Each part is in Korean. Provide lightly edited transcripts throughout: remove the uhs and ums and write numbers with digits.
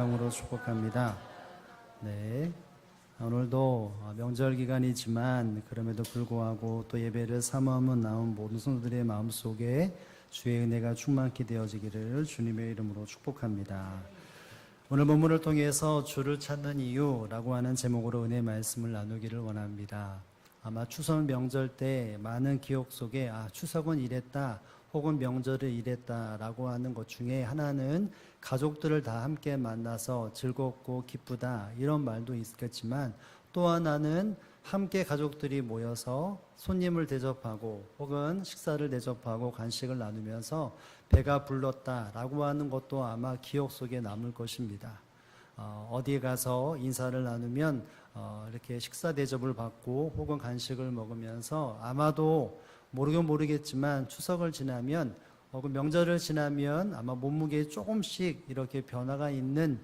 으로 축복합니다. 네, 오늘도 명절 기간이지만 그럼에도 불구하고 또 예배를 사모하며 나온 모든 성도들의 마음속에 주의 은혜가 충만케 되어지기를 주님의 이름으로 축복합니다. 오늘 본문을 통해서 주를 찾는 이유라고 하는 제목으로 은혜 말씀을 나누기를 원합니다. 아마 추석 명절 때 많은 기억 속에 추석은 이랬다 혹은 명절을 이랬다라고 하는 것 중에 하나는 가족들을 다 함께 만나서 즐겁고 기쁘다 이런 말도 있겠지만, 또 하나는 함께 가족들이 모여서 손님을 대접하고 혹은 식사를 대접하고 간식을 나누면서 배가 불렀다라고 하는 것도 아마 기억 속에 남을 것입니다. 어디에 가서 인사를 나누면 이렇게 식사 대접을 받고 혹은 간식을 먹으면서 아마도 모르긴 모르겠지만 추석을 지나면 혹은 명절을 지나면 아마 몸무게에 조금씩 이렇게 변화가 있는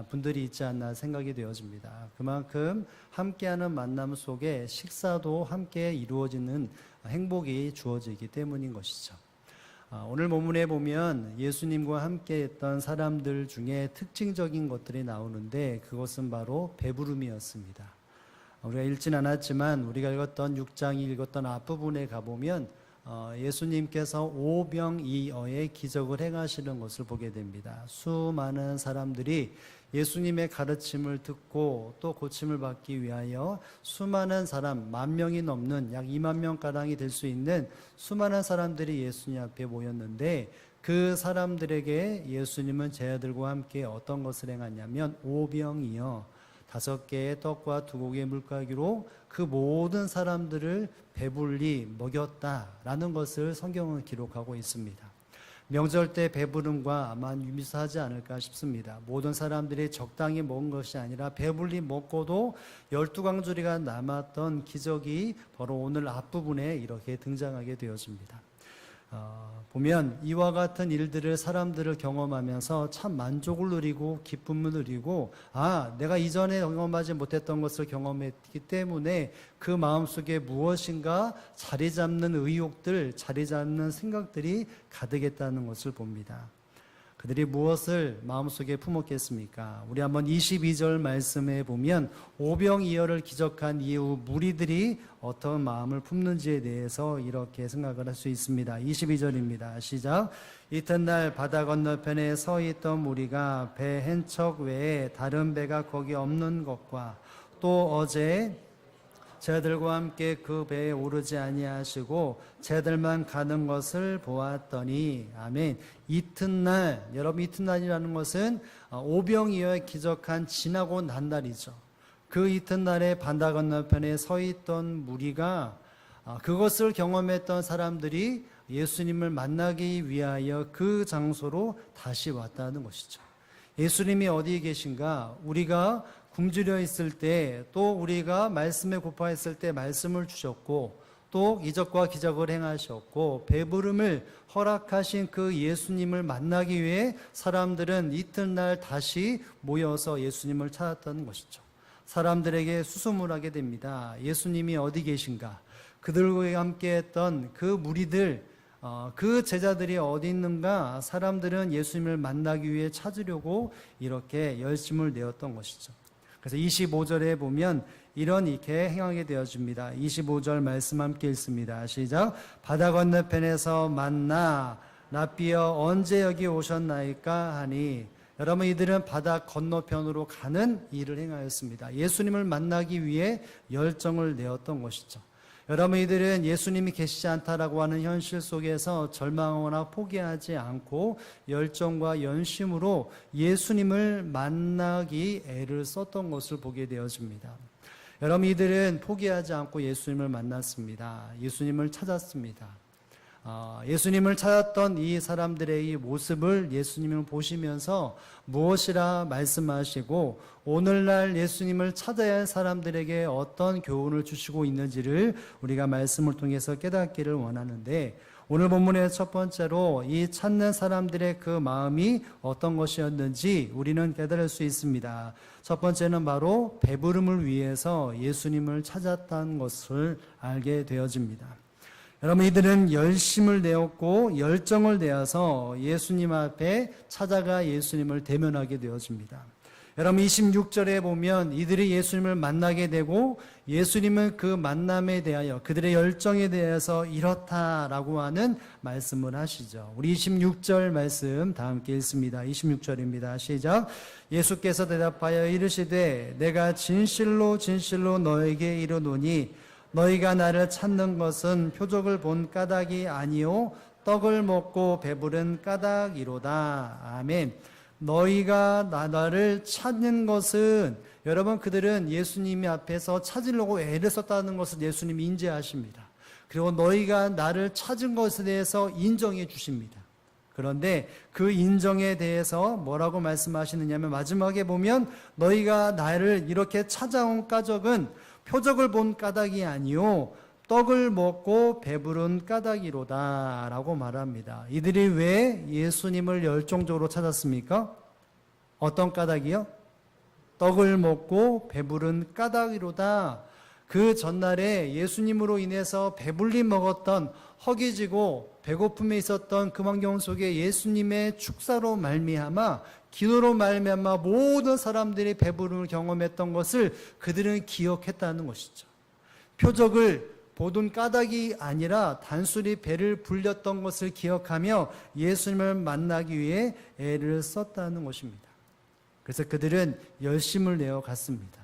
분들이 있지 않나 생각이 되어집니다. 그만큼 함께하는 만남 속에 식사도 함께 이루어지는 행복이 주어지기 때문인 것이죠. 오늘 본문에 보면 예수님과 함께 했던 사람들 중에 특징적인 것들이 나오는데 그것은 바로 배부름이었습니다. 우리가 읽진 않았지만 우리가 읽었던 6장이 읽었던 앞부분에 가보면 예수님께서 오병이어의 기적을 행하시는 것을 보게 됩니다. 수많은 사람들이 예수님의 가르침을 듣고 또 고침을 받기 위하여 수많은 사람, 10,000명이 넘는 약 20,000명가량이 될 수 있는 수많은 사람들이 예수님 앞에 모였는데, 그 사람들에게 예수님은 제자들과 함께 어떤 것을 행하냐면 오병이어 5개의 떡과 2고기의 물고기로 그 모든 사람들을 배불리 먹였다라는 것을 성경은 기록하고 있습니다. 명절 때 배부름과 아마 유사하지 않을까 싶습니다. 모든 사람들이 적당히 먹은 것이 아니라 배불리 먹고도 12광주리가 남았던 기적이 바로 오늘 앞부분에 이렇게 등장하게 되어집니다. 보면 이와 같은 일들을 사람들을 경험하면서 참 만족을 누리고 기쁨을 누리고 내가 이전에 경험하지 못했던 것을 경험했기 때문에 그 마음속에 무엇인가 자리 잡는 의욕들, 자리 잡는 생각들이 가득했다는 것을 봅니다. 그들이 무엇을 마음속에 품었겠습니까? 우리 한번 22절 말씀에 보면 오병이어를 기적한 이후 무리들이 어떤 마음을 품는지에 대해서 이렇게 생각을 할 수 있습니다. 22절입니다. 시작. 이튿날 바다 건너편에 서 있던 무리가 배 한 척 외에 다른 배가 거기 없는 것과 또 어제 제들과 함께 그 배에 오르지 아니하시고 제들만 가는 것을 보았더니, 아멘. 이튿날, 여러분 이튿날이라는 것은 오병이어의 기적한 지나고 난 날이죠. 그 이튿날에 바다 건너편에 서 있던 무리가 그것을 경험했던 사람들이 예수님을 만나기 위하여 그 장소로 다시 왔다는 것이죠. 예수님이 어디에 계신가? 우리가 굶주려 있을 때, 또 우리가 말씀에 고파했을 때 말씀을 주셨고, 또 이적과 기적을 행하셨고 배부름을 허락하신 그 예수님을 만나기 위해 사람들은 이튿날 다시 모여서 예수님을 찾았던 것이죠. 사람들에게 수소문하게 됩니다. 예수님이 어디 계신가? 그들과 함께 했던 그 무리들, 그 제자들이 어디 있는가? 사람들은 예수님을 만나기 위해 찾으려고 이렇게 열심을 내었던 것이죠. 그래서 25절에 보면 이렇게 행하게 되어집니다. 25절 말씀 함께 읽습니다. 시작. 바다 건너편에서 만나 랍비여 언제 여기 오셨나이까 하니, 여러분 이들은 바다 건너편으로 가는 일을 행하였습니다. 예수님을 만나기 위해 열정을 내었던 것이죠. 여러분 이들은 예수님이 계시지 않다라고 하는 현실 속에서 절망하거나 포기하지 않고 열정과 연심으로 예수님을 만나기 애를 썼던 것을 보게 되어집니다. 여러분 이들은 포기하지 않고 예수님을 만났습니다. 예수님을 찾았습니다. 예수님을 찾았던 이 사람들의 이 모습을 예수님을 보시면서 무엇이라 말씀하시고 오늘날 예수님을 찾아야 할 사람들에게 어떤 교훈을 주시고 있는지를 우리가 말씀을 통해서 깨닫기를 원하는데, 오늘 본문의 첫 번째로 이 찾는 사람들의 그 마음이 어떤 것이었는지 우리는 깨달을 수 있습니다. 첫 번째는 바로 배부름을 위해서 예수님을 찾았다는 것을 알게 되어집니다. 여러분 이들은 열심을 내었고 열정을 내어서 예수님 앞에 찾아가 예수님을 대면하게 되어집니다. 여러분 26절에 보면 이들이 예수님을 만나게 되고 예수님은 그 만남에 대하여 그들의 열정에 대해서 이렇다라고 하는 말씀을 하시죠. 우리 26절 말씀 다 함께 읽습니다. 26절입니다. 시작. 예수께서 대답하여 이르시되 내가 진실로 진실로 너에게 이르노니 너희가 나를 찾는 것은 표적을 본 까닭이 아니요 떡을 먹고 배부른 까닭이로다. 아멘. 너희가 나를 찾는 것은, 여러분 그들은 예수님이 앞에서 찾으려고 애를 썼다는 것을 예수님이 인지하십니다. 그리고 너희가 나를 찾은 것에 대해서 인정해 주십니다. 그런데 그 인정에 대해서 뭐라고 말씀하시느냐면 마지막에 보면 너희가 나를 이렇게 찾아온 까닭은 표적을 본 까닭이 아니요 떡을 먹고 배부른 까닭이로다 라고 말합니다. 이들이 왜 예수님을 열정적으로 찾았습니까? 어떤 까닭이요? 떡을 먹고 배부른 까닭이로다. 그 전날에 예수님으로 인해서 배불리 먹었던, 허기지고 배고픔에 있었던 그 환경 속에 예수님의 축사로 말미암아, 기도로 말미암아 모든 사람들이 배부름을 경험했던 것을 그들은 기억했다는 것이죠. 표적을 보던 까닭이 아니라 단순히 배를 불렸던 것을 기억하며 예수님을 만나기 위해 애를 썼다는 것입니다. 그래서 그들은 열심을 내어 갔습니다.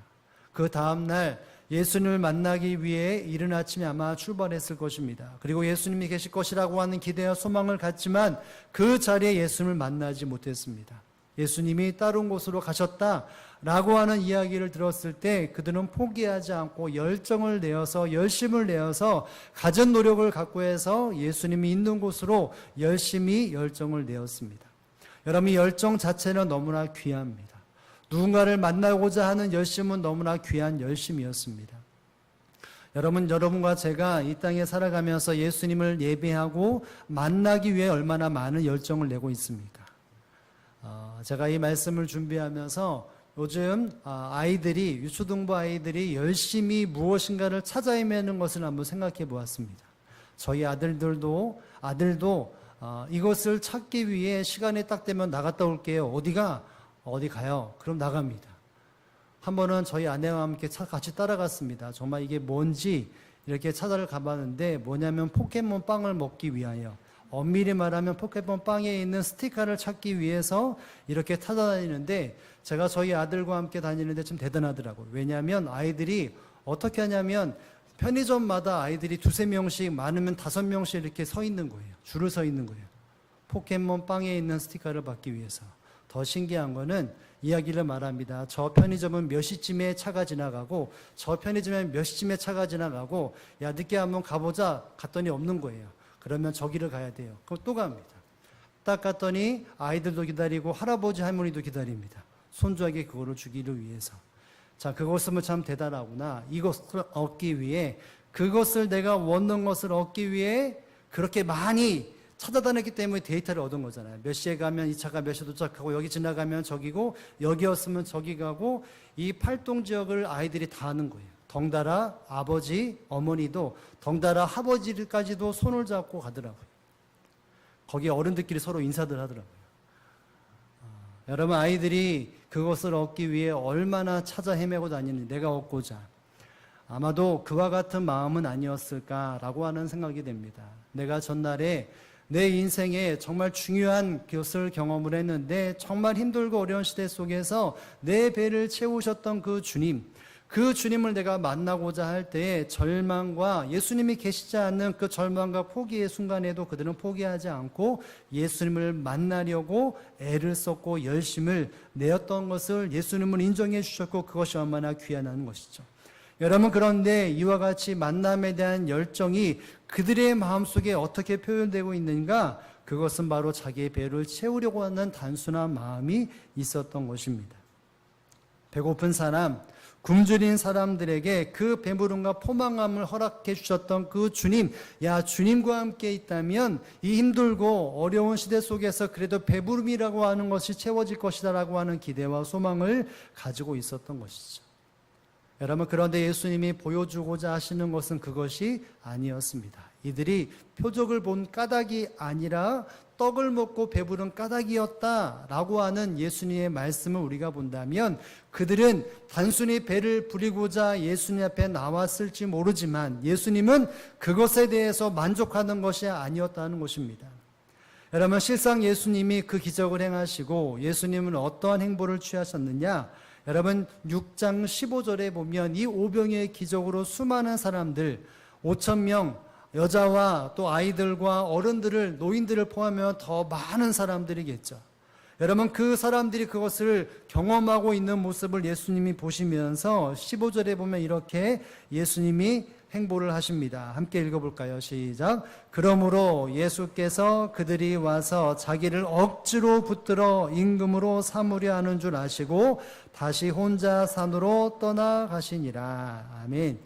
그 다음날 예수님을 만나기 위해 이른 아침에 아마 출발했을 것입니다. 그리고 예수님이 계실 것이라고 하는 기대와 소망을 갖지만 그 자리에 예수님을 만나지 못했습니다. 예수님이 다른 곳으로 가셨다라고 하는 이야기를 들었을 때 그들은 포기하지 않고 열정을 내어서, 열심을 내어서, 갖은 노력을 갖고 해서 예수님이 있는 곳으로 열심히 열정을 내었습니다. 여러분, 이 열정 자체는 너무나 귀합니다. 누군가를 만나고자 하는 열심은 너무나 귀한 열심이었습니다. 여러분과 제가 이 땅에 살아가면서 예수님을 예배하고 만나기 위해 얼마나 많은 열정을 내고 있습니까? 제가 이 말씀을 준비하면서 요즘 아이들이, 유초등부 아이들이 열심히 무엇인가를 찾아 헤매는 것을 한번 생각해 보았습니다. 저희 아들도 이것을 찾기 위해 시간이 딱 되면 나갔다 올게요. 어디 가요? 그럼 나갑니다. 한 번은 저희 아내와 함께 같이 따라갔습니다. 정말 이게 뭔지 이렇게 찾아를 가봤는데 뭐냐면 포켓몬 빵을 먹기 위하여, 엄밀히 말하면 포켓몬 빵에 있는 스티커를 찾기 위해서 이렇게 찾아다니는데, 제가 저희 아들과 함께 다니는데 좀 대단하더라고요. 왜냐하면 아이들이 어떻게 하냐면 편의점마다 아이들이 2-3명씩, 많으면 5명씩 이렇게 서 있는 거예요. 줄을 서 있는 거예요. 포켓몬 빵에 있는 스티커를 받기 위해서. 더 신기한 거는 이야기를 말합니다. 저 편의점은 몇 시쯤에 차가 지나가고, 저 편의점은 몇 시쯤에 차가 지나가고, 야 늦게 한번 가보자 갔더니 없는 거예요. 그러면 저기를 가야 돼요. 그럼 또 갑니다. 딱 갔더니 아이들도 기다리고 할아버지 할머니도 기다립니다. 손주에게 그거를 주기를 위해서. 자, 그것은 참 대단하구나. 이것을 얻기 위해, 그것을 내가 원하는 것을 얻기 위해 그렇게 많이 찾아다녔기 때문에 데이터를 얻은 거잖아요. 몇 시에 가면 이 차가 몇 시에 도착하고, 여기 지나가면 저기고, 여기였으면 저기 가고, 이 팔동 지역을 아이들이 다 아는 거예요. 덩달아 아버지, 어머니도, 덩달아 할아버지까지도 손을 잡고 가더라고요. 거기 어른들끼리 서로 인사들 하더라고요. 여러분, 아이들이 그것을 얻기 위해 얼마나 찾아 헤매고 다니는지, 내가 얻고자. 아마도 그와 같은 마음은 아니었을까라고 하는 생각이 됩니다. 내가 전날에 내 인생에 정말 중요한 것을 경험을 했는데, 정말 힘들고 어려운 시대 속에서 내 배를 채우셨던 그 주님을 내가 만나고자 할 때에 절망과, 예수님이 계시지 않는 그 절망과 포기의 순간에도 그들은 포기하지 않고 예수님을 만나려고 애를 썼고 열심을 내었던 것을 예수님은 인정해 주셨고, 그것이 얼마나 귀한 것이죠. 여러분, 그런데 이와 같이 만남에 대한 열정이 그들의 마음속에 어떻게 표현되고 있는가? 그것은 바로 자기의 배를 채우려고 하는 단순한 마음이 있었던 것입니다. 배고픈 사람, 굶주린 사람들에게 그 배부름과 포만감을 허락해 주셨던 그 주님, 주님과 함께 있다면 이 힘들고 어려운 시대 속에서 그래도 배부름이라고 하는 것이 채워질 것이다라고 하는 기대와 소망을 가지고 있었던 것이죠. 여러분, 그런데 예수님이 보여주고자 하시는 것은 그것이 아니었습니다. 이들이 표적을 본 까닭이 아니라 떡을 먹고 배부른 까닭이었다라고 하는 예수님의 말씀을 우리가 본다면 그들은 단순히 배를 부리고자 예수님 앞에 나왔을지 모르지만 예수님은 그것에 대해서 만족하는 것이 아니었다는 것입니다. 여러분, 실상 예수님이 그 기적을 행하시고 예수님은 어떠한 행보를 취하셨느냐? 여러분, 6장 15절에 보면 이 오병이의 기적으로 수많은 사람들 5,000명 여자와 또 아이들과 어른들을, 노인들을 포함하면 더 많은 사람들이겠죠. 여러분, 그 사람들이 그것을 경험하고 있는 모습을 예수님이 보시면서 15절에 보면 이렇게 예수님이 행보를 하십니다. 함께 읽어볼까요? 시작. 그러므로 예수께서 그들이 와서 자기를 억지로 붙들어 임금으로 삼으려 하는 줄 아시고 다시 혼자 산으로 떠나가시니라. 아멘.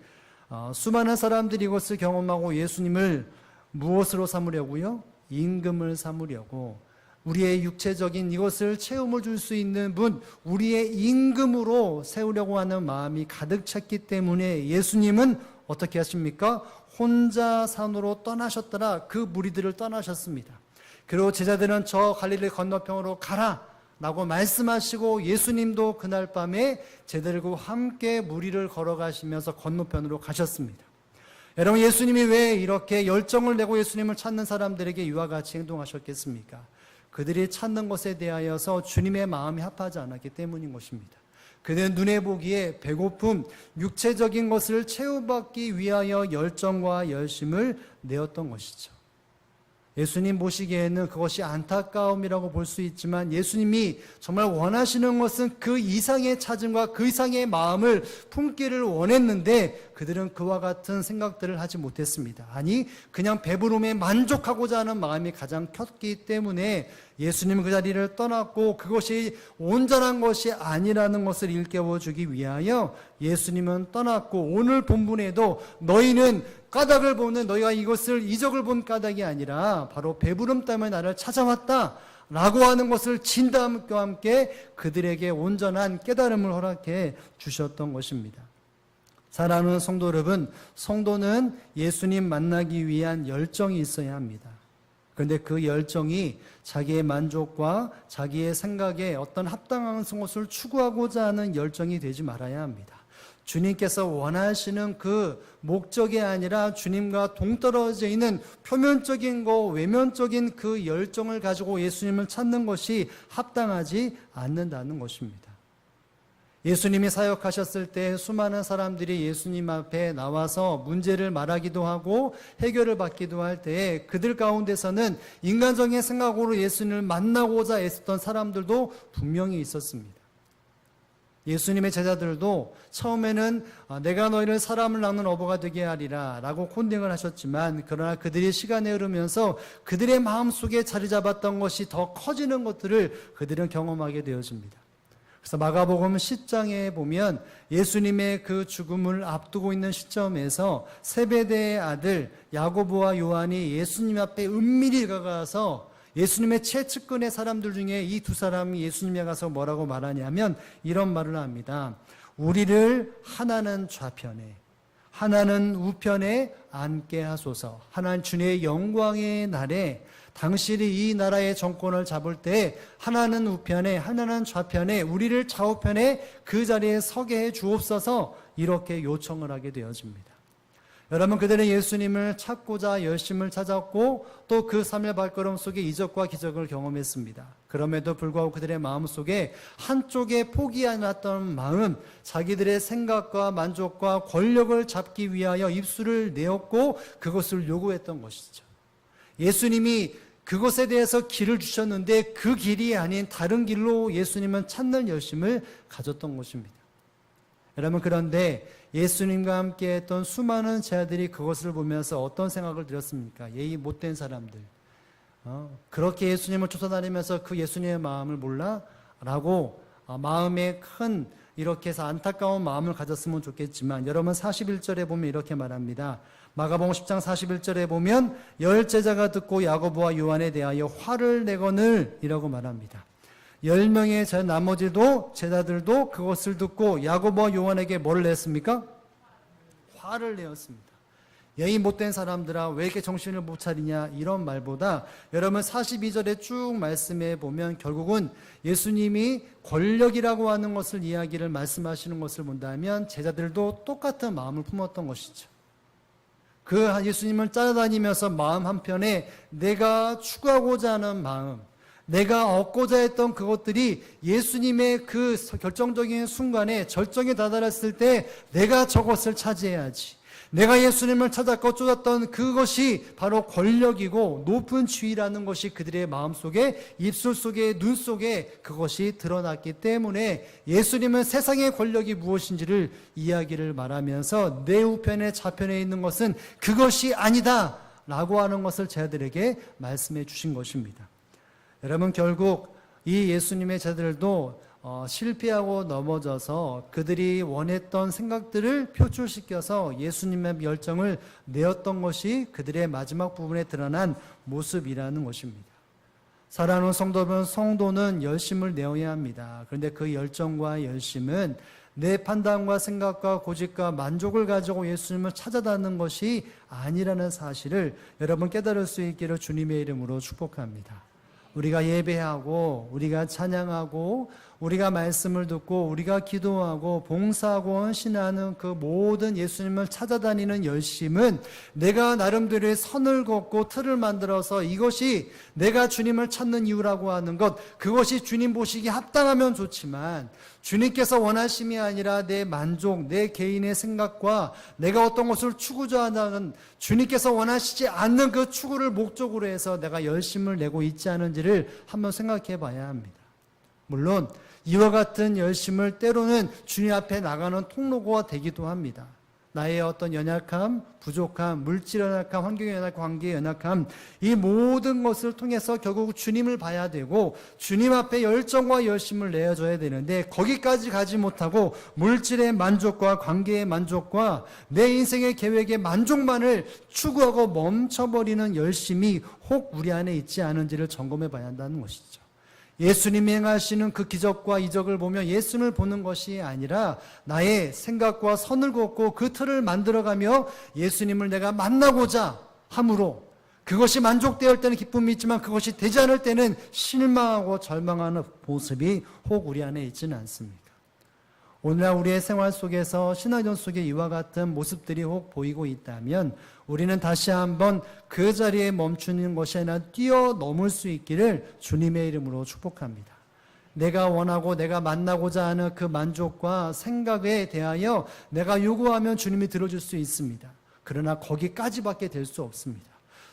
수많은 사람들이 이것을 경험하고 예수님을 무엇으로 삼으려고요? 임금을 삼으려고, 우리의 육체적인 이것을 체험을 줄 수 있는 분, 우리의 임금으로 세우려고 하는 마음이 가득 찼기 때문에 예수님은 어떻게 하십니까? 혼자 산으로 떠나셨더라. 그 무리들을 떠나셨습니다. 그리고 제자들은 저 갈릴리 건너편으로 가라 라고 말씀하시고 예수님도 그날 밤에 제자들과 함께 무리를 걸어가시면서 건너편으로 가셨습니다. 여러분, 예수님이 왜 이렇게 열정을 내고 예수님을 찾는 사람들에게 이와 같이 행동하셨겠습니까? 그들이 찾는 것에 대하여서 주님의 마음이 합하지 않았기 때문인 것입니다. 그들은 눈에 보기에 배고픔, 육체적인 것을 채워받기 위하여 열정과 열심을 내었던 것이죠. 예수님 보시기에는 그것이 안타까움이라고 볼 수 있지만 예수님이 정말 원하시는 것은 그 이상의 찾음과 그 이상의 마음을 품기를 원했는데 그들은 그와 같은 생각들을 하지 못했습니다. 아니, 그냥 배부름에 만족하고자 하는 마음이 가장 컸기 때문에 예수님은 그 자리를 떠났고 그것이 온전한 것이 아니라는 것을 일깨워주기 위하여 예수님은 떠났고, 오늘 본문에도 너희는 까닭을 보는, 너희가 이것을 이적을 본 까닭이 아니라 바로 배부름 때문에 나를 찾아왔다 라고 하는 것을 진담과 함께 그들에게 온전한 깨달음을 허락해 주셨던 것입니다. 사랑하는 성도 여러분, 성도는 예수님 만나기 위한 열정이 있어야 합니다. 그런데 그 열정이 자기의 만족과 자기의 생각에 어떤 합당한 것을 추구하고자 하는 열정이 되지 말아야 합니다. 주님께서 원하시는 그 목적이 아니라 주님과 동떨어져 있는 표면적인 거, 외면적인 그 열정을 가지고 예수님을 찾는 것이 합당하지 않는다는 것입니다. 예수님이 사역하셨을 때 수많은 사람들이 예수님 앞에 나와서 문제를 말하기도 하고 해결을 받기도 할 때에 그들 가운데서는 인간적인 생각으로 예수님을 만나고자 애썼던 사람들도 분명히 있었습니다. 예수님의 제자들도 처음에는 내가 너희를 사람을 낳는 어부가 되게 하리라 라고 콘딩을 하셨지만, 그러나 그들이 시간이 흐르면서 그들의 마음속에 자리 잡았던 것이 더 커지는 것들을 그들은 경험하게 되어집니다. 그래서 마가복음 10장에 보면 예수님의 그 죽음을 앞두고 있는 시점에서 세베대의 아들 야고보와 요한이 예수님 앞에 은밀히 가서 예수님의 최측근의 사람들 중에 이 두 사람이 예수님에 가서 뭐라고 말하냐면 이런 말을 합니다. 우리를 하나는 좌편에 하나는 우편에 앉게 하소서. 하나는 주님의 영광의 날에 당신이 이 나라의 정권을 잡을 때 하나는 우편에 하나는 좌편에 우리를 좌우편에 그 자리에 서게 해 주옵소서, 이렇게 요청을 하게 되어집니다. 여러분, 그들은 예수님을 찾고자 열심을 찾았고 또 그 3일 발걸음 속에 이적과 기적을 경험했습니다. 그럼에도 불구하고 그들의 마음속에 한쪽에 포기 안 났던 마음, 자기들의 생각과 만족과 권력을 잡기 위하여 입술을 내었고 그것을 요구했던 것이죠. 예수님이 그것에 대해서 길을 주셨는데 그 길이 아닌 다른 길로 예수님은 찾는 열심을 가졌던 것입니다. 여러분, 그런데 예수님과 함께 했던 수많은 제자들이 그것을 보면서 어떤 생각을 들었습니까? 예의 못된 사람들, 그렇게 예수님을 쫓아다니면서 그 예수님의 마음을 몰라? 라고 마음에 큰 이렇게 해서 안타까운 마음을 가졌으면 좋겠지만, 여러분 41절에 보면 이렇게 말합니다. 마가복음 10장 41절에 보면 열 제자가 듣고 야고보와 요한에 대하여 화를 내거늘 이라고 말합니다. 10명의 나머지도 제자들도 그것을 듣고 야고보와 요한에게 뭐를 냈습니까? 화를 내었습니다. 예의 못된 사람들아 왜 이렇게 정신을 못 차리냐 이런 말보다 여러분 42절에 쭉 말씀해 보면 결국은 예수님이 권력이라고 하는 것을 이야기를 말씀하시는 것을 본다면 제자들도 똑같은 마음을 품었던 것이죠. 그 예수님을 따라다니면서 마음 한편에 내가 추구하고자 하는 마음, 내가 얻고자 했던 그것들이 예수님의 그 결정적인 순간에 절정에 다다랐을 때 내가 저것을 차지해야지. 내가 예수님을 찾았고 쫓았던 그것이 바로 권력이고 높은 지위라는 것이 그들의 마음속에, 입술 속에, 눈 속에 그것이 드러났기 때문에 예수님은 세상의 권력이 무엇인지를 이야기를 말하면서 내 우편에 좌편에 있는 것은 그것이 아니다 라고 하는 것을 제자들에게 말씀해 주신 것입니다. 여러분 결국 이 예수님의 제자들도 실패하고 넘어져서 그들이 원했던 생각들을 표출시켜서 예수님의 열정을 내었던 것이 그들의 마지막 부분에 드러난 모습이라는 것입니다. 사랑하는 성도는 열심을 내어야 합니다. 그런데 그 열정과 열심은 내 판단과 생각과 고집과 만족을 가지고 예수님을 찾아다는 것이 아니라는 사실을 여러분 깨달을 수 있기를 주님의 이름으로 축복합니다. 우리가 예배하고 우리가 찬양하고 우리가 말씀을 듣고 우리가 기도하고 봉사하고 헌신하는 그 모든 예수님을 찾아다니는 열심은 내가 나름대로의 선을 걷고 틀을 만들어서 이것이 내가 주님을 찾는 이유라고 하는 것, 그것이 주님 보시기에 합당하면 좋지만 주님께서 원하심이 아니라 내 만족, 내 개인의 생각과 내가 어떤 것을 추구자 하는 주님께서 원하시지 않는 그 추구를 목적으로 해서 내가 열심을 내고 있지 않은지를 한번 생각해 봐야 합니다. 물론 이와 같은 열심을 때로는 주님 앞에 나가는 통로가 되기도 합니다. 나의 어떤 연약함, 부족함, 물질 연약함, 환경의 연약함, 관계의 연약함, 이 모든 것을 통해서 결국 주님을 봐야 되고 주님 앞에 열정과 열심을 내어줘야 되는데 거기까지 가지 못하고 물질의 만족과 관계의 만족과 내 인생의 계획의 만족만을 추구하고 멈춰버리는 열심이 혹 우리 안에 있지 않은지를 점검해 봐야 한다는 것이죠. 예수님이 행하시는 그 기적과 이적을 보며 예수님을 보는 것이 아니라 나의 생각과 선을 걷고 그 틀을 만들어가며 예수님을 내가 만나고자 함으로 그것이 만족되을 때는 기쁨이 있지만 그것이 되지 않을 때는 실망하고 절망하는 모습이 혹 우리 안에 있지는 않습니까? 오늘날 우리의 생활 속에서 신앙전 속에 이와 같은 모습들이 혹 보이고 있다면 우리는 다시 한번 그 자리에 멈추는 것이 아니라 뛰어넘을 수 있기를 주님의 이름으로 축복합니다. 내가 원하고 내가 만나고자 하는 그 만족과 생각에 대하여 내가 요구하면 주님이 들어줄 수 있습니다. 그러나 거기까지밖에 될 수 없습니다.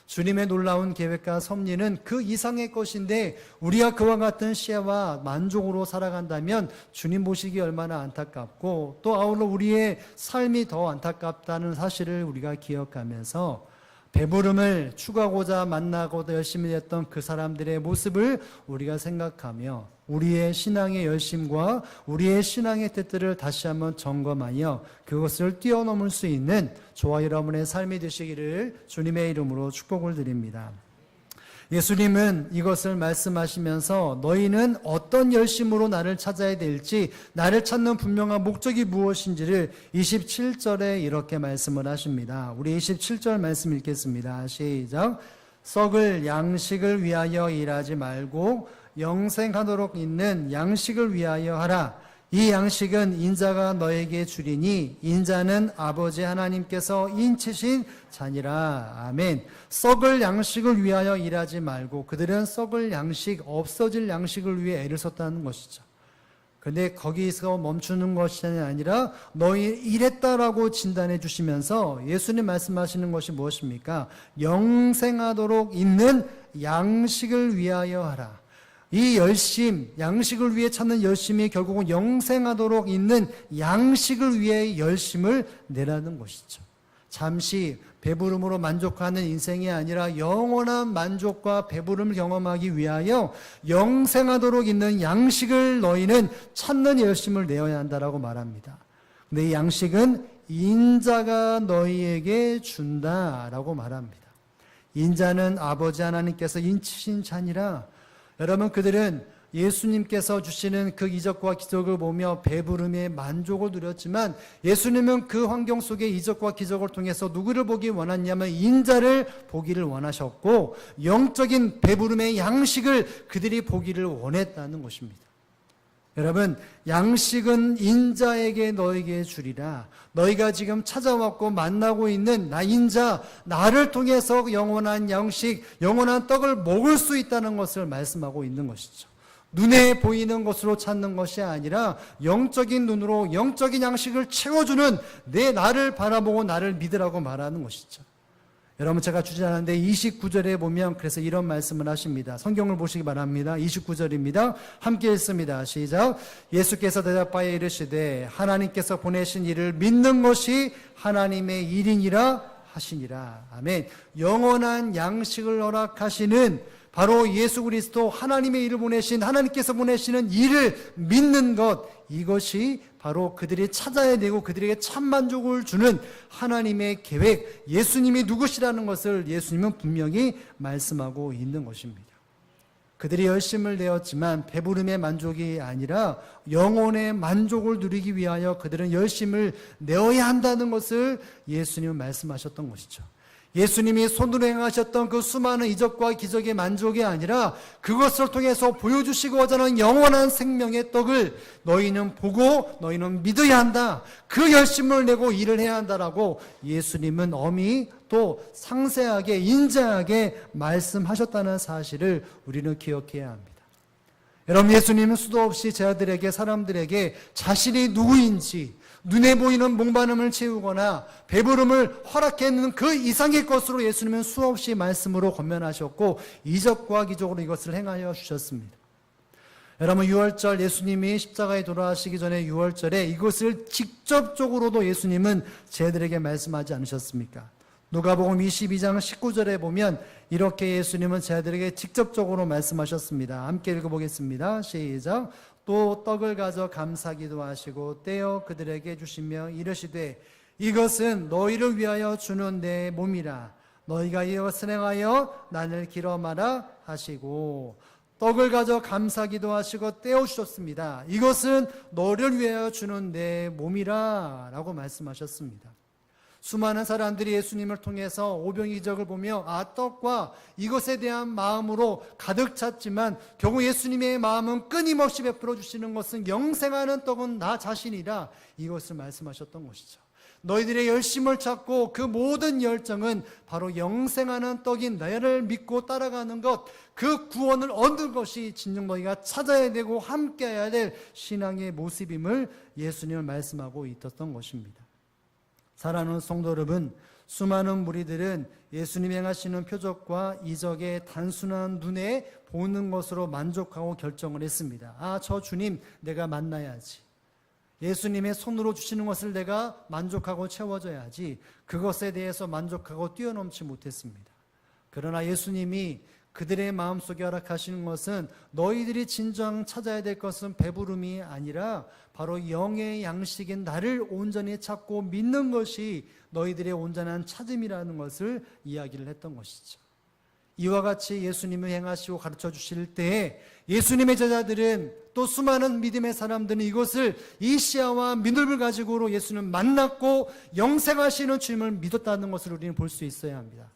주님의 놀라운 계획과 섭리는 그 이상의 것인데 우리가 그와 같은 시야와 만족으로 살아간다면 주님 보시기 얼마나 안타깝고 또 아울러 우리의 삶이 더 안타깝다는 사실을 우리가 기억하면서 배부름을 추구하고자 만나고자 열심히 했던 그 사람들의 모습을 우리가 생각하며 우리의 신앙의 열심과 우리의 신앙의 뜻들을 다시 한번 점검하여 그것을 뛰어넘을 수 있는 저와 여러분의 삶이 되시기를 주님의 이름으로 축복을 드립니다. 예수님은 이것을 말씀하시면서 너희는 어떤 열심으로 나를 찾아야 될지 나를 찾는 분명한 목적이 무엇인지를 27절에 이렇게 말씀을 하십니다. 우리 27절 말씀 읽겠습니다. 시작. 썩을 양식을 위하여 일하지 말고 영생하도록 있는 양식을 위하여 하라. 이 양식은 인자가 너에게 주리니 인자는 아버지 하나님께서 인치신 자니라. 아멘. 썩을 양식을 위하여 일하지 말고 그들은 썩을 양식, 없어질 양식을 위해 애를 썼다는 것이죠. 그런데 거기서 멈추는 것이 아니라 너희 이랬다라고 진단해 주시면서 예수님 말씀하시는 것이 무엇입니까? 영생하도록 있는 양식을 위하여 하라. 이 열심, 양식을 위해 찾는 열심이 결국은 영생하도록 있는 양식을 위해 열심을 내라는 것이죠. 잠시 배부름으로 만족하는 인생이 아니라 영원한 만족과 배부름을 경험하기 위하여 영생하도록 있는 양식을 너희는 찾는 열심을 내어야 한다라고 말합니다. 근데 이 양식은 인자가 너희에게 준다라고 말합니다. 인자는 아버지 하나님께서 인치신 자니라. 여러분 그들은 예수님께서 주시는 그 이적과 기적을 보며 배부름의 만족을 누렸지만 예수님은 그 환경 속에 이적과 기적을 통해서 누구를 보기 원했냐면 인자를 보기를 원하셨고 영적인 배부름의 양식을 그들이 보기를 원했다는 것입니다. 여러분, 양식은 인자에게 너에게 주리라. 너희가 지금 찾아왔고 만나고 있는 나 인자, 나를 통해서 영원한 양식, 영원한 떡을 먹을 수 있다는 것을 말씀하고 있는 것이죠. 눈에 보이는 것으로 찾는 것이 아니라 영적인 눈으로 영적인 양식을 채워주는 내 나를 바라보고 나를 믿으라고 말하는 것이죠. 여러분, 제가 주제하는데 29절에 보면 그래서 이런 말씀을 하십니다. 성경을 보시기 바랍니다. 29절입니다. 함께 읽습니다. 시작. 예수께서 대답하여 이르시되 하나님께서 보내신 이를 믿는 것이 하나님의 일이니라 하시니라. 아멘. 영원한 양식을 허락하시는 바로 예수 그리스도 하나님의 일을 보내신 하나님께서 보내시는 일을 믿는 것, 이것이 바로 그들이 찾아야 되고 그들에게 참 만족을 주는 하나님의 계획, 예수님이 누구시라는 것을 예수님은 분명히 말씀하고 있는 것입니다. 그들이 열심을 내었지만 배부름의 만족이 아니라 영혼의 만족을 누리기 위하여 그들은 열심을 내어야 한다는 것을 예수님은 말씀하셨던 것이죠. 예수님이 손으로 행하셨던 그 수많은 이적과 기적의 만족이 아니라 그것을 통해서 보여주시고자 하는 영원한 생명의 떡을 너희는 보고 너희는 믿어야 한다. 그 열심을 내고 일을 해야 한다라고 예수님은 엄히 또 상세하게 인자하게 말씀하셨다는 사실을 우리는 기억해야 합니다. 여러분, 예수님은 수도 없이 제자들에게 사람들에게 자신이 누구인지 눈에 보이는 목마름을 채우거나 배부름을 허락했는 그 이상의 것으로 예수님은 수없이 말씀으로 권면하셨고 이적과 기적으로 이것을 행하여 주셨습니다. 여러분, 유월절 예수님이 십자가에 돌아가시기 전에 유월절에 이것을 직접적으로도 예수님은 제자들에게 말씀하지 않으셨습니까? 누가복음 22장 19절에 보면 이렇게 예수님은 제자들에게 직접적으로 말씀하셨습니다. 함께 읽어보겠습니다. 시작. 또 떡을 가져 감사기도 하시고 떼어 그들에게 주시며 이르시되 이것은 너희를 위하여 주는 내 몸이라. 너희가 이것을 행하여 나를 기름하라 하시고 떡을 가져 감사기도 하시고 떼어 주셨습니다. 이것은 너를 위하여 주는 내 몸이라 라고 말씀하셨습니다. 수많은 사람들이 예수님을 통해서 오병이적을 보며 떡과 이것에 대한 마음으로 가득 찼지만 결국 예수님의 마음은 끊임없이 베풀어 주시는 것은 영생하는 떡은 나 자신이라 이것을 말씀하셨던 것이죠. 너희들의 열심을 찾고 그 모든 열정은 바로 영생하는 떡인 나를 믿고 따라가는 것, 그 구원을 얻는 것이 진정 너희가 찾아야 되고 함께해야 될 신앙의 모습임을 예수님은 말씀하고 있었던 것입니다. 사랑하는 성도 여러분, 수많은 무리들은 예수님이 행하시는 표적과 이적의 단순한 눈에 보는 것으로 만족하고 결정을 했습니다. 저 주님 내가 만나야지. 예수님의 손으로 주시는 것을 내가 만족하고 채워져야지. 그것에 대해서 만족하고 뛰어넘지 못했습니다. 그러나 예수님이 그들의 마음속에 허락하시는 것은 너희들이 진정 찾아야 될 것은 배부름이 아니라 바로 영의 양식인 나를 온전히 찾고 믿는 것이 너희들의 온전한 찾음이라는 것을 이야기를 했던 것이죠. 이와 같이 예수님을 행하시고 가르쳐 주실 때에 예수님의 제자들은 또 수많은 믿음의 사람들은 이것을 이시야와 믿음을 가지고로 예수님을 만났고 영생하시는 주님을 믿었다는 것을 우리는 볼 수 있어야 합니다.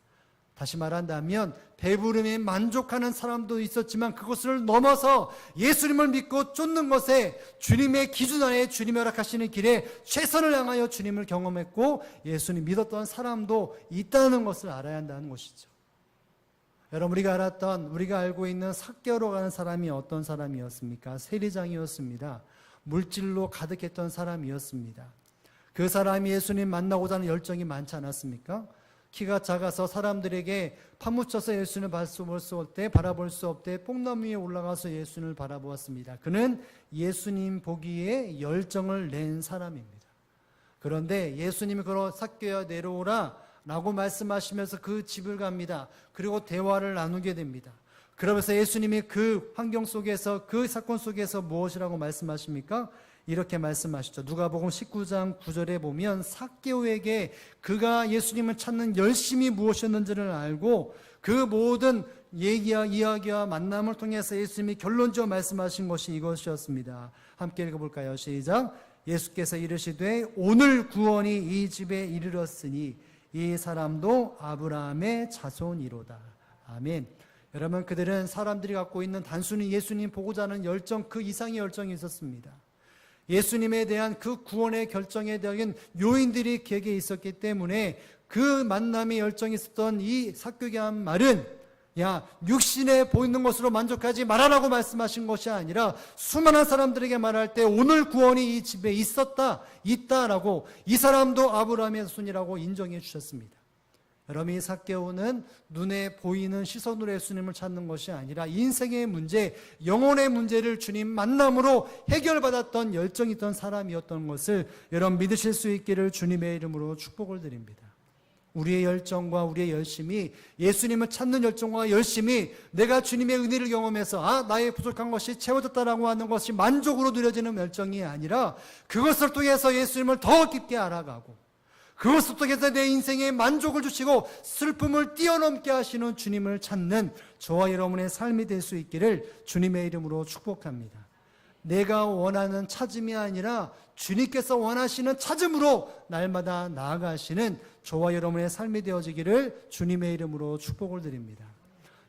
다시 말한다면 배부름에 만족하는 사람도 있었지만 그것을 넘어서 예수님을 믿고 쫓는 것에 주님의 기준 안에 주님이 허락하시는 길에 최선을 향하여 주님을 경험했고 예수님 믿었던 사람도 있다는 것을 알아야 한다는 것이죠. 여러분, 우리가 알고 있는 삭개오로 가는 사람이 어떤 사람이었습니까? 세리장이었습니다. 물질로 가득했던 사람이었습니다. 그 사람이 예수님 만나고자 하는 열정이 많지 않았습니까? 키가 작아서 사람들에게 파묻혀서 예수님을 바라볼 수 없대 뽕나무 위에 올라가서 예수님을 바라보았습니다. 그는 예수님 보기에 열정을 낸 사람입니다. 그런데 예수님이 걸어 삭개오야 내려오라 라고 말씀하시면서 그 집을 갑니다. 그리고 대화를 나누게 됩니다. 그러면서 예수님이 그 환경 속에서 그 사건 속에서 무엇이라고 말씀하십니까? 이렇게 말씀하시죠. 누가복음 19장 9절에 보면 삭개오에게 그가 예수님을 찾는 열심이 무엇이었는지를 알고 그 모든 이야기와 만남을 통해서 예수님이 결론적으로 말씀하신 것이 이것이었습니다. 함께 읽어볼까요? 시작. 예수께서 이르시되 오늘 구원이 이 집에 이르렀으니 이 사람도 아브라함의 자손이로다. 아멘. 여러분, 그들은 사람들이 갖고 있는 단순히 예수님 보고자 하는 열정, 그 이상의 열정이 있었습니다. 예수님에 대한 그 구원의 결정에 대한 요인들이 그에게 있었기 때문에 그 만남의 열정이 있었던 이 삭개오가 한 말은 야, 육신에 보이는 것으로 만족하지 말아라고 말씀하신 것이 아니라 수많은 사람들에게 말할 때 오늘 구원이 이 집에 있다라고 이 사람도 아브라함의 손이라고 인정해 주셨습니다. 여러분, 이 삭개오는 눈에 보이는 시선으로 예수님을 찾는 것이 아니라 인생의 문제, 영혼의 문제를 주님 만남으로 해결받았던 열정이 있던 사람이었던 것을 여러분 믿으실 수 있기를 주님의 이름으로 축복을 드립니다. 우리의 열정과 우리의 열심이, 예수님을 찾는 열정과 열심이 내가 주님의 은혜를 경험해서 나의 부족한 것이 채워졌다라고 하는 것이 만족으로 누려지는 열정이 아니라 그것을 통해서 예수님을 더 깊게 알아가고 그것을 통해서 내 인생에 만족을 주시고 슬픔을 뛰어넘게 하시는 주님을 찾는 저와 여러분의 삶이 될 수 있기를 주님의 이름으로 축복합니다. 내가 원하는 찾음이 아니라 주님께서 원하시는 찾음으로 날마다 나아가시는 저와 여러분의 삶이 되어지기를 주님의 이름으로 축복을 드립니다.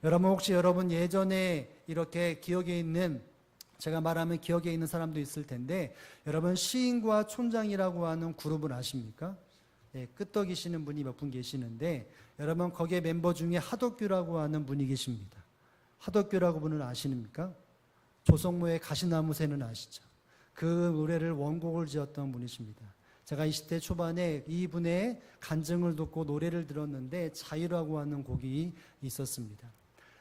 여러분, 혹시 여러분 예전에 이렇게 기억에 있는, 제가 말하면 기억에 있는 사람도 있을 텐데, 여러분 시인과 촌장이라고 하는 그룹을 아십니까? 네, 끄떡이시는 분이 몇 분 계시는데, 여러분 거기에 멤버 중에 하덕규라고 하는 분이 계십니다. 하덕규라고 분을 아십니까? 조성모의 가시나무새는 아시죠? 그 노래를 원곡을 지었던 분이십니다. 제가 20대 초반에 이분의 간증을 듣고 노래를 들었는데 자유라고 하는 곡이 있었습니다.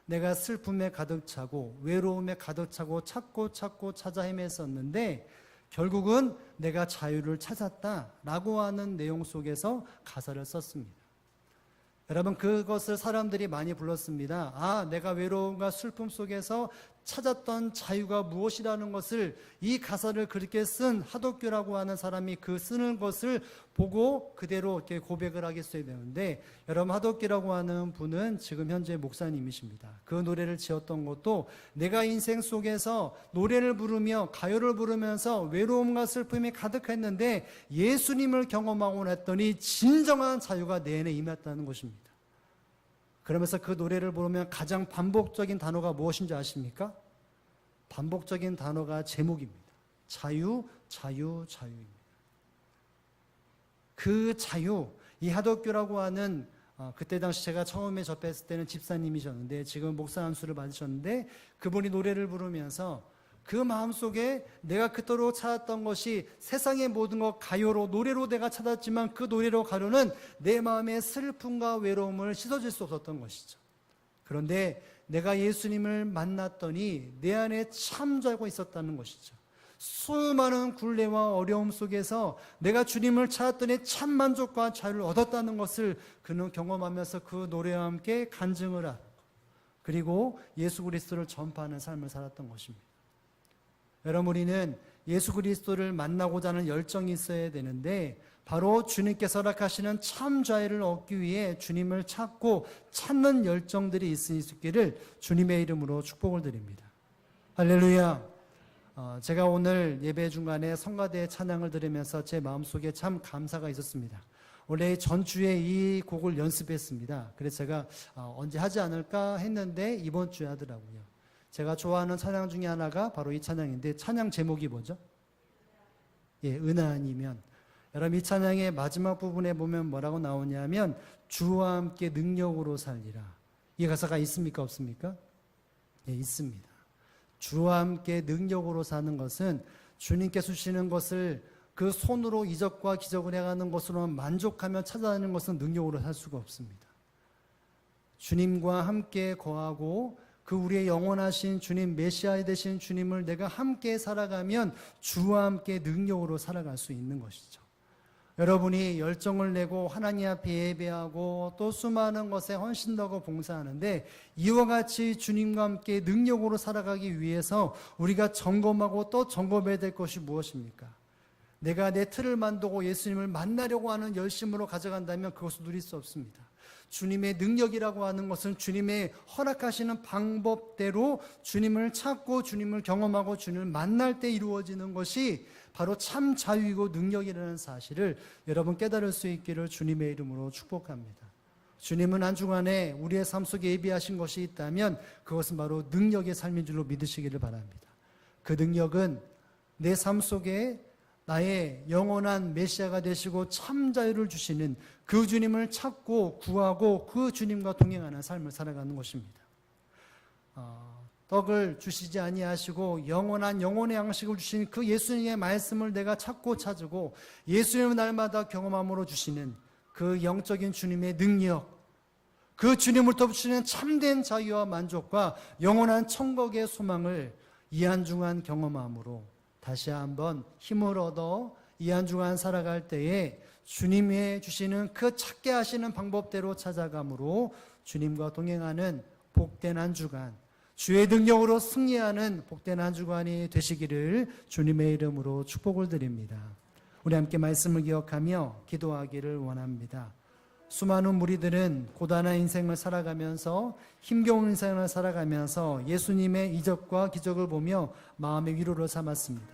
내가 슬픔에 가득 차고 외로움에 가득 차고 찾고 찾아 헤맸었는데 결국은 내가 자유를 찾았다라고 하는 내용 속에서 가사를 썼습니다. 여러분, 그것을 사람들이 많이 불렀습니다. 내가 외로움과 슬픔 속에서 찾았던 자유가 무엇이라는 것을, 이 가사를 그렇게 쓴 하덕규라고 하는 사람이 그 쓰는 것을 보고 그대로 이렇게 고백을 하겠어야 되는데, 여러분 하덕규라고 하는 분은 지금 현재 목사님이십니다. 그 노래를 지었던 것도 내가 인생 속에서 노래를 부르며 가요를 부르면서 외로움과 슬픔이 가득했는데 예수님을 경험하고 났더니 진정한 자유가 내 안에 임했다는 것입니다. 그러면서 그 노래를 부르면 가장 반복적인 단어가 무엇인지 아십니까? 반복적인 단어가 제목입니다. 자유, 자유, 자유입니다. 그 자유, 이 하덕규라고 하는 그때 당시 제가 처음에 접했을 때는 집사님이셨는데 지금 목사 안수를 받으셨는데, 그분이 노래를 부르면서 그 마음속에 내가 그토록 찾았던 것이 세상의 모든 것 가요로, 노래로 내가 찾았지만 그 노래로 가요는 내 마음의 슬픔과 외로움을 씻어줄 수 없었던 것이죠. 그런데 내가 예수님을 만났더니 내 안에 참 자유가 있었다는 것이죠. 수많은 굴레와 어려움 속에서 내가 주님을 찾았더니 참 만족과 자유를 얻었다는 것을 그는 경험하면서 그 노래와 함께 간증을 하고, 그리고 예수 그리스도를 전파하는 삶을 살았던 것입니다. 여러분, 우리는 예수 그리스도를 만나고자 하는 열정이 있어야 되는데 바로 주님께서 허락하시는 참 자유를 얻기 위해 주님을 찾고 찾는 열정들이 있으시기를 주님의 이름으로 축복을 드립니다. 할렐루야. 제가 오늘 예배 중간에 성가대 찬양을 들으면서 제 마음속에 참 감사가 있었습니다. 원래 전주에 이 곡을 연습했습니다. 그래서 제가 언제 하지 않을까 했는데 이번 주에 하더라고요. 제가 좋아하는 찬양 중에 하나가 바로 이 찬양인데, 찬양 제목이 뭐죠? 은하 아니면. 여러분, 이 찬양의 마지막 부분에 보면 뭐라고 나오냐면 주와 함께 능력으로 살리라. 이 가사가 있습니까, 없습니까? 있습니다. 주와 함께 능력으로 사는 것은 주님께서 주시는 것을 그 손으로 이적과 기적을 해가는 것으로만 만족하며 찾아가는 것은 능력으로 살 수가 없습니다. 주님과 함께 거하고 그 우리의 영원하신 주님, 메시아 되신 주님을 내가 함께 살아가면 주와 함께 능력으로 살아갈 수 있는 것이죠. 여러분이 열정을 내고 하나님 앞에 예배하고 또 수많은 것에 헌신하고 봉사하는데 이와 같이 주님과 함께 능력으로 살아가기 위해서 우리가 점검하고 또 점검해야 될 것이 무엇입니까? 내가 내 틀을 만들고 예수님을 만나려고 하는 열심으로 가져간다면 그것을 누릴 수 없습니다. 주님의 능력이라고 하는 것은 주님의 허락하시는 방법대로 주님을 찾고 주님을 경험하고 주님을 만날 때 이루어지는 것이 바로 참 자유이고 능력이라는 사실을 여러분 깨달을 수 있기를 주님의 이름으로 축복합니다. 주님은 한 주간에 우리의 삶 속에 예비하신 것이 있다면 그것은 바로 능력의 삶인 줄로 믿으시기를 바랍니다. 그 능력은 내 삶 속에 나의 영원한 메시아가 되시고 참 자유를 주시는 그 주님을 찾고 구하고 그 주님과 동행하는 삶을 살아가는 것입니다. 떡을 주시지 아니하시고 영원한 영혼의 양식을 주신 그 예수님의 말씀을 내가 찾고 찾고 예수님을 날마다 경험함으로 주시는 그 영적인 주님의 능력, 그 주님으로부터 주시는 참된 자유와 만족과 영원한 천국의 소망을 이 한 주간 경험함으로 다시 한번 힘을 얻어 이 한 주간 살아갈 때에 주님이 주시는 그 찾게 하시는 방법대로 찾아감으로 주님과 동행하는 복된 한 주간, 주의 능력으로 승리하는 복된 한 주간이 되시기를 주님의 이름으로 축복을 드립니다. 우리 함께 말씀을 기억하며 기도하기를 원합니다. 수많은 무리들은 고단한 인생을 살아가면서 힘겨운 인생을 살아가면서 예수님의 이적과 기적을 보며 마음의 위로를 삼았습니다.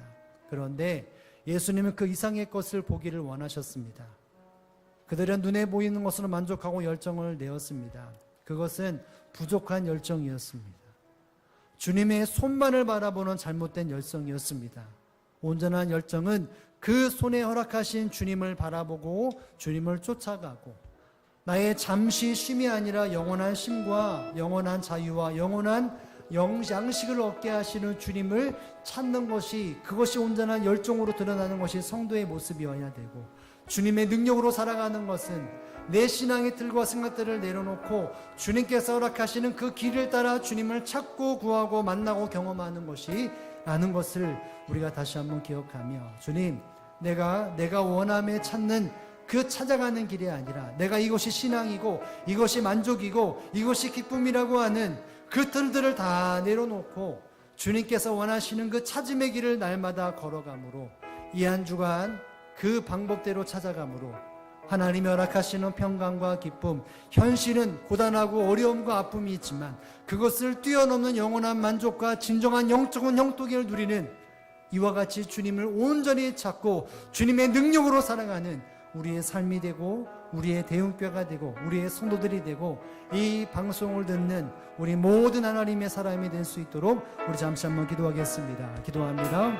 그런데 예수님은 그 이상의 것을 보기를 원하셨습니다. 그들은 눈에 보이는 것으로 만족하고 열정을 내었습니다. 그것은 부족한 열정이었습니다. 주님의 손만을 바라보는 잘못된 열정이었습니다. 온전한 열정은 그 손에 허락하신 주님을 바라보고 주님을 쫓아가고 나의 잠시 쉼이 아니라 영원한 쉼과 영원한 자유와 영원한 양식을 얻게 하시는 주님을 찾는 것이, 그것이 온전한 열정으로 드러나는 것이 성도의 모습이어야 되고, 주님의 능력으로 살아가는 것은 내 신앙의 틀과 생각들을 내려놓고 주님께서 허락하시는 그 길을 따라 주님을 찾고 구하고 만나고 경험하는 것이 라는 것을 우리가 다시 한번 기억하며, 주님, 내가 원함에 찾는 그 찾아가는 길이 아니라 내가 이것이 신앙이고 이것이 만족이고 이것이 기쁨이라고 하는 그 틀들을 다 내려놓고 주님께서 원하시는 그 찾음의 길을 날마다 걸어감으로 이 한 주간 그 방법대로 찾아감으로 하나님이 허락하시는 평강과 기쁨, 현실은 고단하고 어려움과 아픔이 있지만 그것을 뛰어넘는 영원한 만족과 진정한 영적인 형통을 누리는 이와 같이 주님을 온전히 찾고 주님의 능력으로 살아가는 우리의 삶이 되고 우리의 대응뼈가 되고 우리의 성도들이 되고 이 방송을 듣는 우리 모든 하나님의 사람이 될 수 있도록 우리 잠시 한번 기도하겠습니다. 기도합니다.